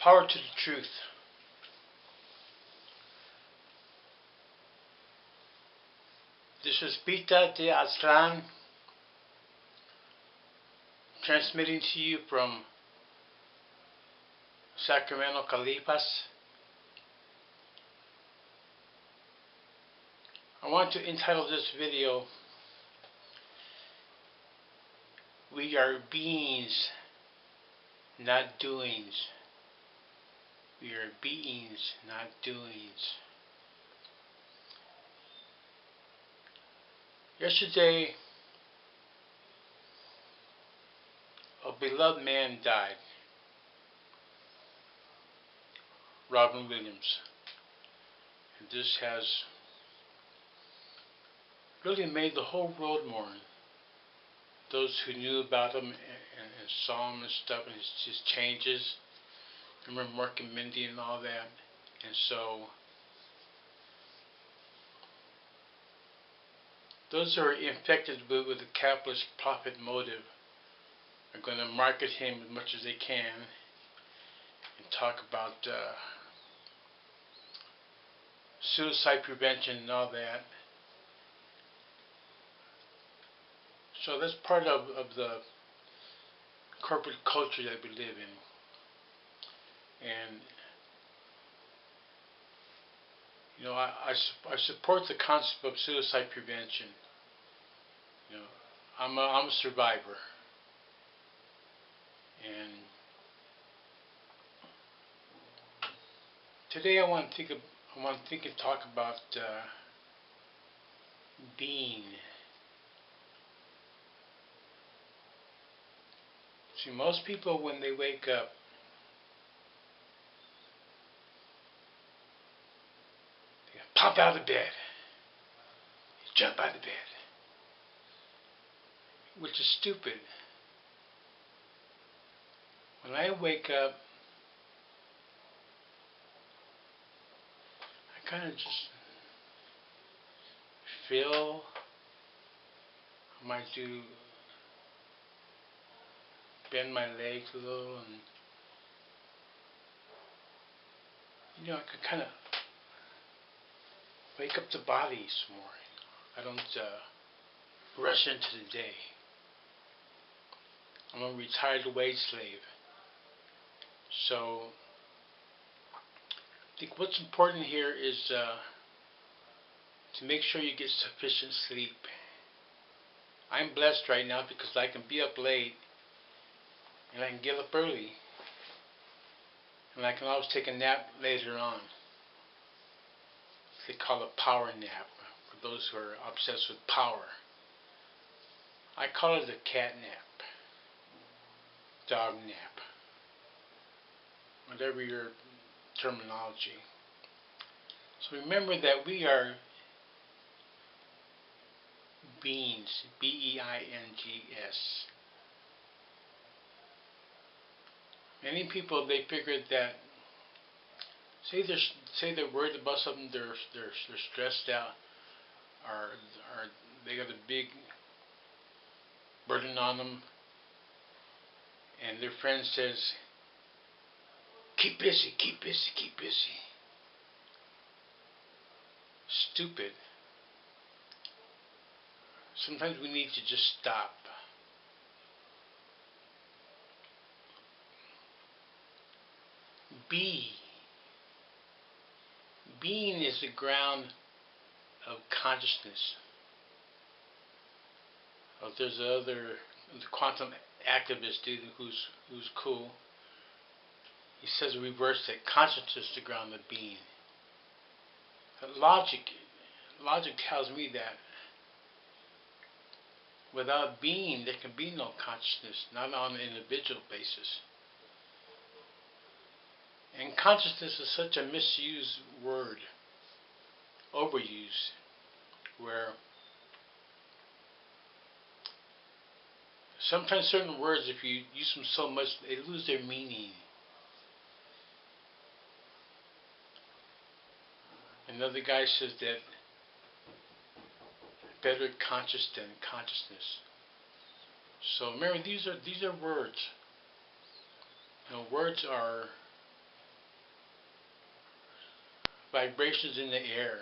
Power to the truth. This is Pita de Aztlán, transmitting to you from Sacramento, Calipas. I want to entitle this video, "We are beings, not doings." We are beings, not doings. Yesterday, a beloved man died, Robin Williams. And this has really made the whole world mourn. Those who knew about him and saw him and stuff, and his changes. I remember Mark and Mindy and all that. And so, those who are infected with the capitalist profit motive are going to market him as much as they can and talk about suicide prevention and all that. So that's part of the corporate culture that we live in. And, you know, I support the concept of suicide prevention. You know, I'm a survivor. And today I want to think and talk about being. See, most people, when they wake up, they pop out of bed, they jump out of bed, which is stupid. When I wake up, I kind of just feel, I might bend my legs a little, and you know, I could kind of wake up the body some more. I don't rush into the day. I'm a retired wage slave, so I think what's important here is to make sure you get sufficient sleep. I'm blessed right now because I can be up late and I can get up early, and I can always take a nap later on. They call it power nap for those who are obsessed with power. I call it a cat nap, dog nap, whatever your terminology. So remember that we are beings, B-E-I-N-G-S. Many people, they figure that, say they're worried about something, they're stressed out, or they got a big burden on them, and their friend says, keep busy, keep busy, keep busy. Stupid. Sometimes we need to just stop. Being is the ground of consciousness. There's the quantum activist dude who's cool. He says reverse that consciousness is the ground of being. Logic tells me that without being there can be no consciousness, not on an individual basis. And consciousness is such a misused word, overused, where sometimes certain words, if you use them so much, they lose their meaning. Another guy says that better conscious than consciousness. So remember, these are words. You know, words are vibrations in the air.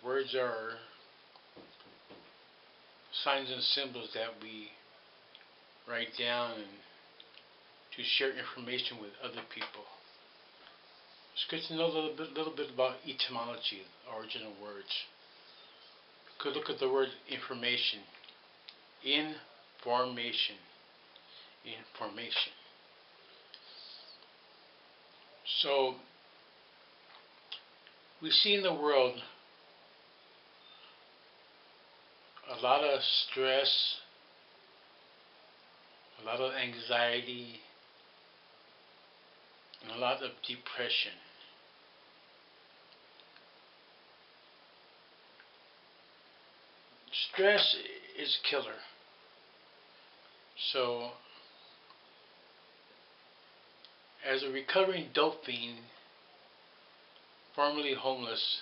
Words are signs and symbols that we write down and to share information with other people. It's good to know a little bit about etymology, the origin of words. You could look at the word information. Information. Information. So, we see in the world a lot of stress, a lot of anxiety, and a lot of depression. Stress is a killer. So, as a recovering dope fiend, formerly homeless,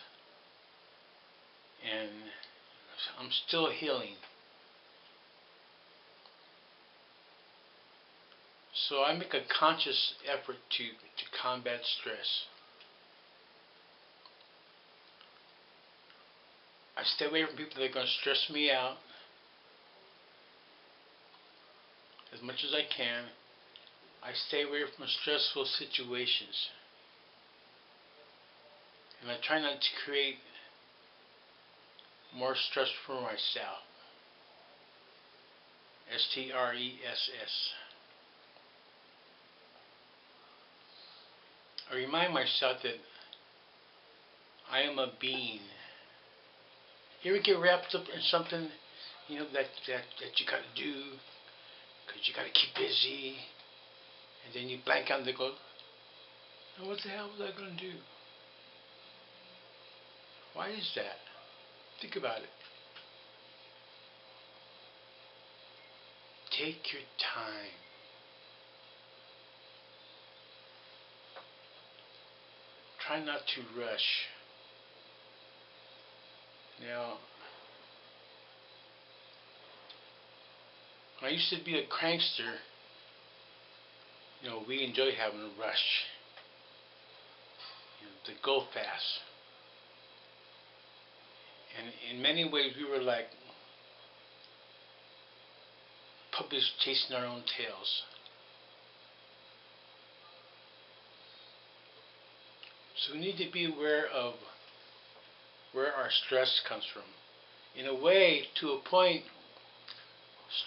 and I'm still healing. So I make a conscious effort to combat stress. I stay away from people that are going to stress me out as much as I can. I stay away from stressful situations. And I try not to create more stress for myself. S-T-R-E-S-S. I remind myself that I am a being. You ever get wrapped up in something, that you gotta do, because you gotta keep busy, and then you blank out and they go, now what the hell was I gonna do? Why is that? Think about it. Take your time. Try not to rush. Now, when I used to be a crankster, we enjoy having a rush. To go fast. And in many ways, we were like puppies chasing our own tails. So we need to be aware of where our stress comes from. In a way, to a point,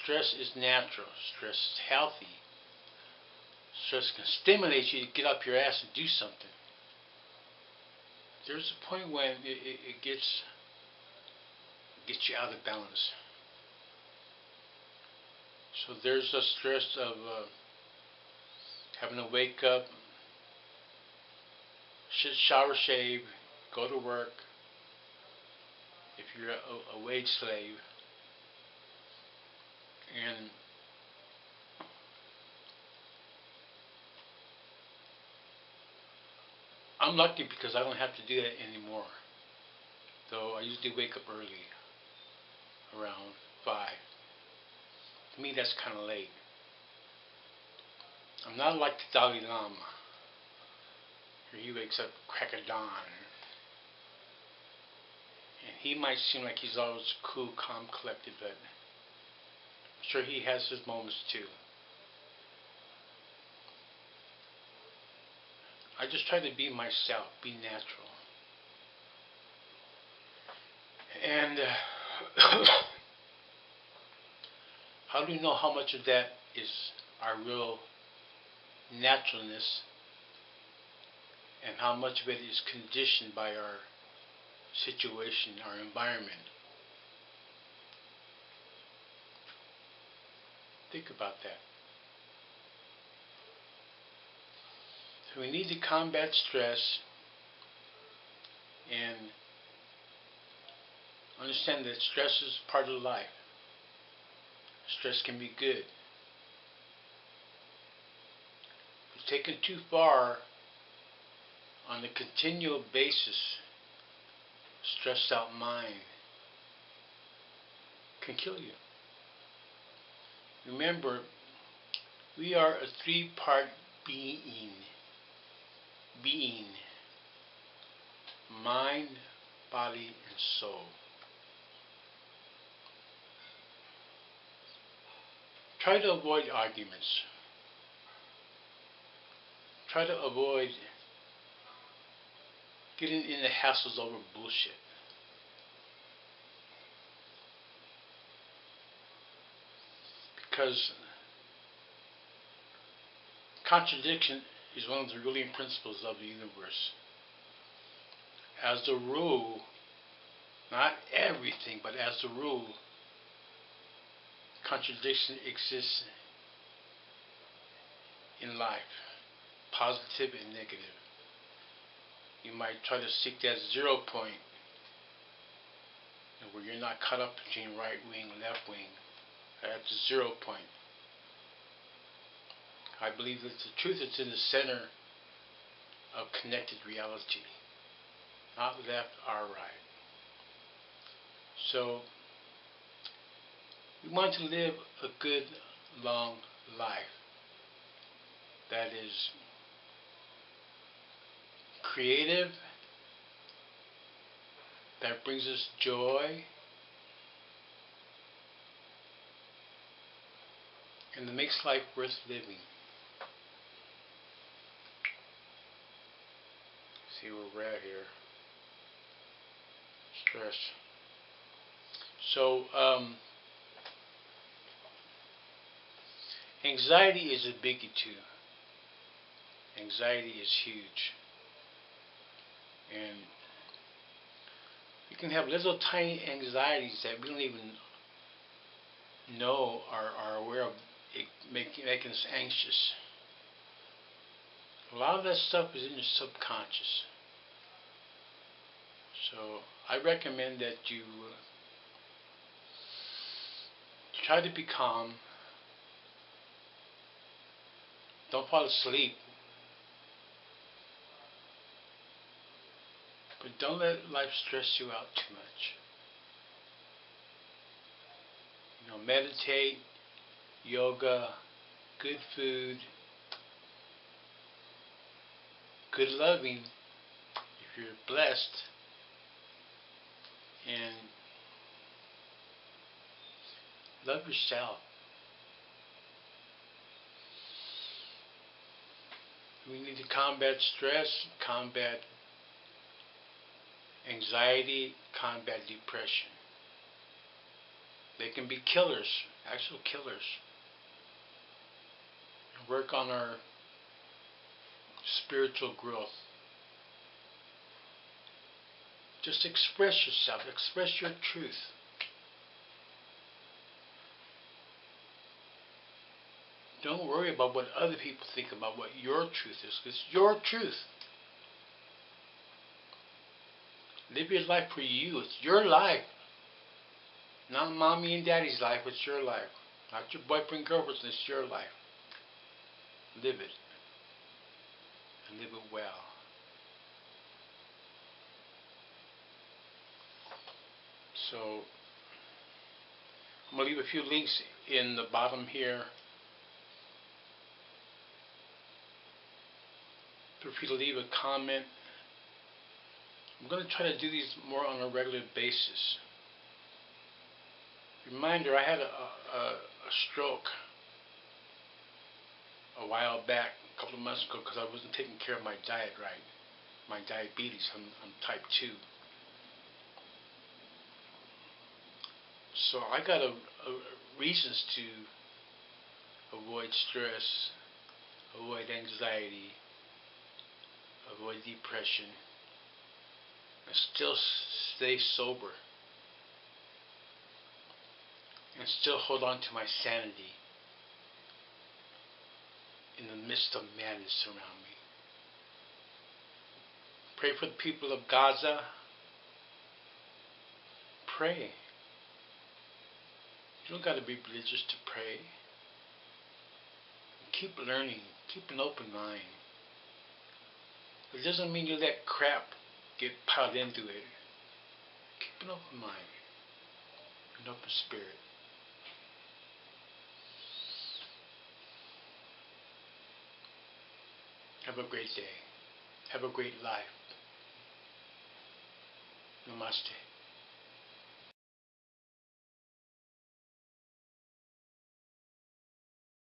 stress is natural. Stress is healthy. Stress can stimulate you to get up your ass and do something. There's a point when it gets you out of balance. So there's a stress of having to wake up, shower, shave, go to work, if you're a wage slave, and I'm lucky because I don't have to do that anymore. Though I usually wake up early, around 5. To me, that's kind of late. I'm not like the Dalai Lama. He wakes up crack of dawn. And he might seem like he's always cool, calm, collected, but I'm sure he has his moments too. I just try to be myself, be natural. And how do we know how much of that is our real naturalness and how much of it is conditioned by our situation, our environment? Think about that. So we need to combat stress and understand that stress is part of life. Stress can be good. If taken too far on a continual basis, stressed out mind can kill you. Remember, we are a 3-part being. mind, body, and soul. Try to avoid arguments. Try to avoid getting into hassles over bullshit. Because contradiction is one of the ruling principles of the universe. As a rule, not everything, but as a rule, contradiction exists in life, positive and negative. You might try to seek that 0 point, where you're not caught up between right wing and left wing. At the 0 point. I believe that the truth is in the center of connected reality, not left or right. So, we want to live a good, long life that is creative, that brings us joy, and that makes life worth living. See where we're at here. Stress. So, anxiety is a biggie too. Anxiety is huge. And you can have little tiny anxieties that we don't even know or are aware of it making us anxious. A lot of that stuff is in your subconscious. So I recommend that you try to be calm. Don't fall asleep. But don't let life stress you out too much. Meditate, yoga, good food, good loving, if you're blessed, and love yourself. We need to combat stress, combat anxiety, combat depression. They can be killers, actual killers. Work on our spiritual growth. Just express yourself, express your truth. Don't worry about what other people think about what your truth is. It's your truth. Live your life for you. It's your life. Not mommy and daddy's life, it's your life. Not your boyfriend, girlfriend, it's your life. Live it. And live it well. So, I'm going to leave a few links in the bottom here. Feel free to leave a comment. I'm going to try to do these more on a regular basis. Reminder, I had a stroke a while back, a couple of months ago, because I wasn't taking care of my diet right. My diabetes, I'm type 2. So I got reasons to avoid stress, avoid anxiety, avoid depression, and still stay sober. And still hold on to my sanity in the midst of madness around me. Pray for the people of Gaza. Pray. You don't got to be religious to pray. Keep learning. Keep an open mind. It doesn't mean you let crap get piled into it. Keep an open mind. An open spirit. Have a great day. Have a great life. Namaste.